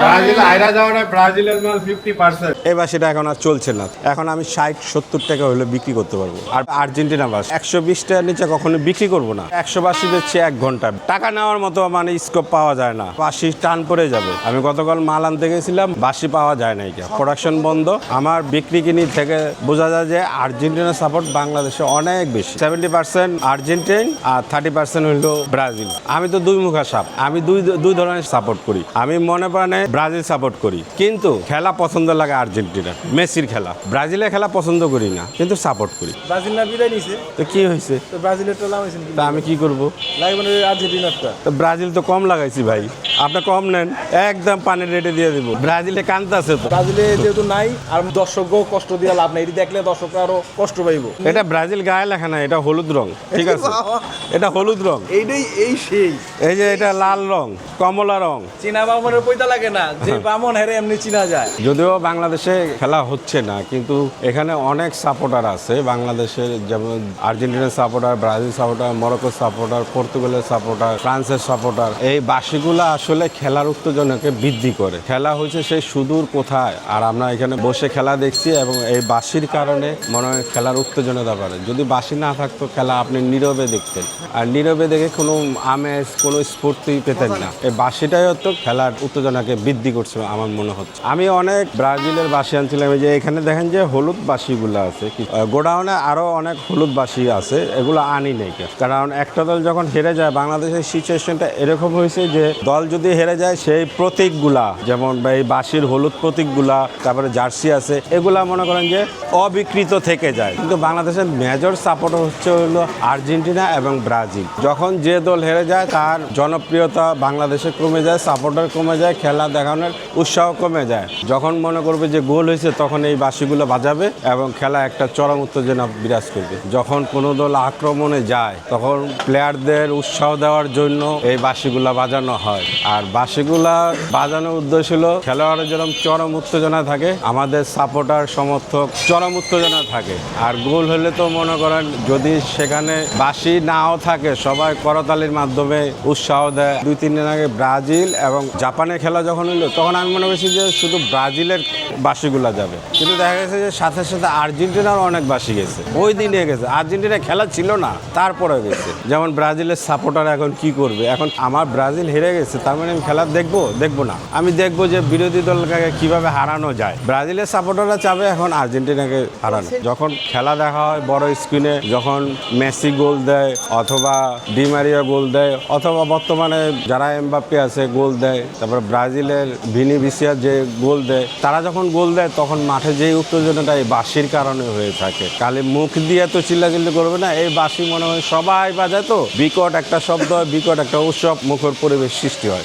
Brazil আইরা যাওয়া না, ব্রাজিলের মাল 50%। এই বাসিটা এখন আর চলছে না, এখন আমি 60-70 টাকা হলে বিক্রি করতে পারবো। আর আর্জেন্টিনা বাস 120 টাকার নিচে কখনো বিক্রি করবো না। 100 বাসি বেচছে 1 ঘন্টা, টাকা নেওয়ার মতো মানে স্কোপ পাওয়া যায় না, বাসি টান পড়ে যাবে। আমি গতকাল মাল আনতে গেছিলাম, বাসি পাওয়া যায় না, প্রোডাকশন বন্ধ। আমার বিক্রি কিনি থেকে বোঝা যায় যে আর্জেন্টিনার সাপোর্ট বাংলাদেশে অনেক বেশি, 70% আর্জেন্টিন আর 30% হলো ব্রাজিল। আমি তো দুই মুখা সাপ, আমি দুই ধরনের সাপোর্ট করি। আমি মনে প্রাণে ব্রাজিল সাপোর্ট করি, কিন্তু খেলা পছন্দ লাগে আর্জেন্টিনা, মেসির খেলা। ব্রাজিলের খেলা পছন্দ করি না, কিন্তু সাপোর্ট করি। ব্রাজিল না বিদায় নিছে, তো কি হয়েছে? তো ব্রাজিলেরটা লাগাইছেন কি? তা আমি কি করব? লাগবে না আর্জেন্টিনারটা। তো ব্রাজিল তো কম লাগাইছি ভাই, আপনি কম নেন, একদম পানির রেটে দিয়ে দিব। ব্রাজিলে কান্দতেছে তো। ব্রাজিলে যেহেতু নাই, আর দর্শককেও কষ্ট দিয়ে লাভ নাই, এটি দেখলে দর্শকরা আরো কষ্ট পাইব। এটা ব্রাজিল গায়ে লেখা না, এটা হলুদ রং, ঠিক আছে? এটা হলুদ রং, এইটাই সেই এই যে এটা লাল রং, কমলা রং। চীনা বামনের পয়তা লাগে না, যে বামন হেরে এমনি চিনা যায়। যদিও বাংলাদেশে খেলা হচ্ছে না, কিন্তু এখানে অনেক সাপোর্টার আছে বাংলাদেশের, যেমন আর্জেন্টিনার সাপোর্টার, ব্রাজিল সাপোর্টার, মরক্কোর সাপোর্টার, পর্তুগালের সাপোর্টার, ফ্রান্সের সাপোর্টার। এই বাসিগুলো আসলে খেলার উত্তেজনাকে বৃদ্ধি করে। খেলা হয়েছে সেই সুদূর কোথায়, আর আমরা এখানে বসে খেলা দেখছি, এবং এই বাসির কারণে মনে হয় খেলার উত্তেজনতা বাড়ে। যদি বাসি না থাকতো, খেলা আপনি নীরবে দেখতেন, আর নীরবে দেখে কোনো আমেজ, কোনো স্ফূর্তি পেতেন না। এই বাসিটাই হতো খেলার উত্তেজনাকে বৃদ্ধি করছে আমার মনে হচ্ছে। আমি অনেক ব্রাজিলের বাসি আনছিলাম, এই যে এখানে দেখেন যে হলুদ বাসিগুলো আছে, গোডাউনে আরো অনেক হলুদ বাসি আছে, এগুলো আনি নেই। কারণ একটা দল যখন হেরে যায়, বাংলাদেশের সিচুয়েশনটা এরকম হয়েছে যে দল যদি হেরে যায়, সেই প্রতীকগুলা, যেমন এই বাসির হলুদ প্রতীকগুলা, তারপরে জার্সি আছে, এগুলা মনে করেন যে অবিকৃত থেকে যায়। কিন্তু বাংলাদেশের মেজর সাপোর্টার হচ্ছে হলো আর্জেন্টিনা এবং ব্রাজিল। যখন যে দল হেরে যায়, তার জনপ্রিয়তা বাংলাদেশে কমে যায়, সাপোর্টার কমে যায়, খেলা দেখানোর উৎসাহ কমে যায়। যখন মনে করবে যে গোল হয়েছে, তখন এই বাঁশিগুলো বাজাবে এবং খেলা একটা চরম উত্তেজনা বিরাজ করবে। যখন কোনো দল আক্রমণে যায়, তখন প্লেয়ারদের উৎসাহ দেওয়ার জন্য এই বাঁশিগুলা বাজানো হয়। আর বাঁশিগুলা বাজানোর উদ্দেশ্য হলো খেলোয়াড়ের যেরকম চরম উত্তেজনা থাকে, আমাদের সাপোর্টার সমর্থক চরম উত্তেজনা থাকে। আর গোল হলে তো মনে করেন, যদি সেখানে বাঁশি নাও থাকে, সবাই করতালির মাধ্যমে উৎসাহ দেয়। 2-3 দিন আগে ব্রাজিল এবং জাপানের খেলা যখন হলো, তখন আমি মনে করছি যে শুধু ব্রাজিলের বাঁশিগুলা যাবে, কিন্তু দেখা গেছে যে সাথে সাথে আর্জেন্টিনার অনেক বাঁশি গেছে। ওই দিনে গেছে, আর্জেন্টিনা খেলা ছিল না, তারপরে গেছে। যেমন ব্রাজিলের সাপোর্টার এখন কি করবে? এখন আমার ব্রাজিল হেরে গেছে, তার মানে আমি খেলা দেখবো না, আমি দেখবো যে বিরোধী দলকে কিভাবে হারানো যায়। ব্রাজিলের সাপোর্টাররা চাবে এখন আর্জেন্টিনাকে হারানো। যখন খেলা দেখা হয় বড় স্ক্রিনে, যখন মেসি গোল দেয়, অথবা ডি মারিয়া গোল দেয়, অথবা বর্তমানে যারা এমবাপ্পে আছে গোল দেয়, তারপর ব্রাজিলের ভিনিসিয়াস যে গোল দেয়, তারা যখন গোল দেয়, তখন মাঠে যেই উত্তেজনাটা এই বাঁশির কারণে হয়ে থাকে। খালি মুখ দিয়ে তো চিল্লাচিল্লি করবে না, এই বাঁশি মনে হয় সবাই বাজায়, তো বিকট একটা শব্দ হয়, বিকট একটা উৎসব মুখর পরিবেশ সৃষ্টি হয়।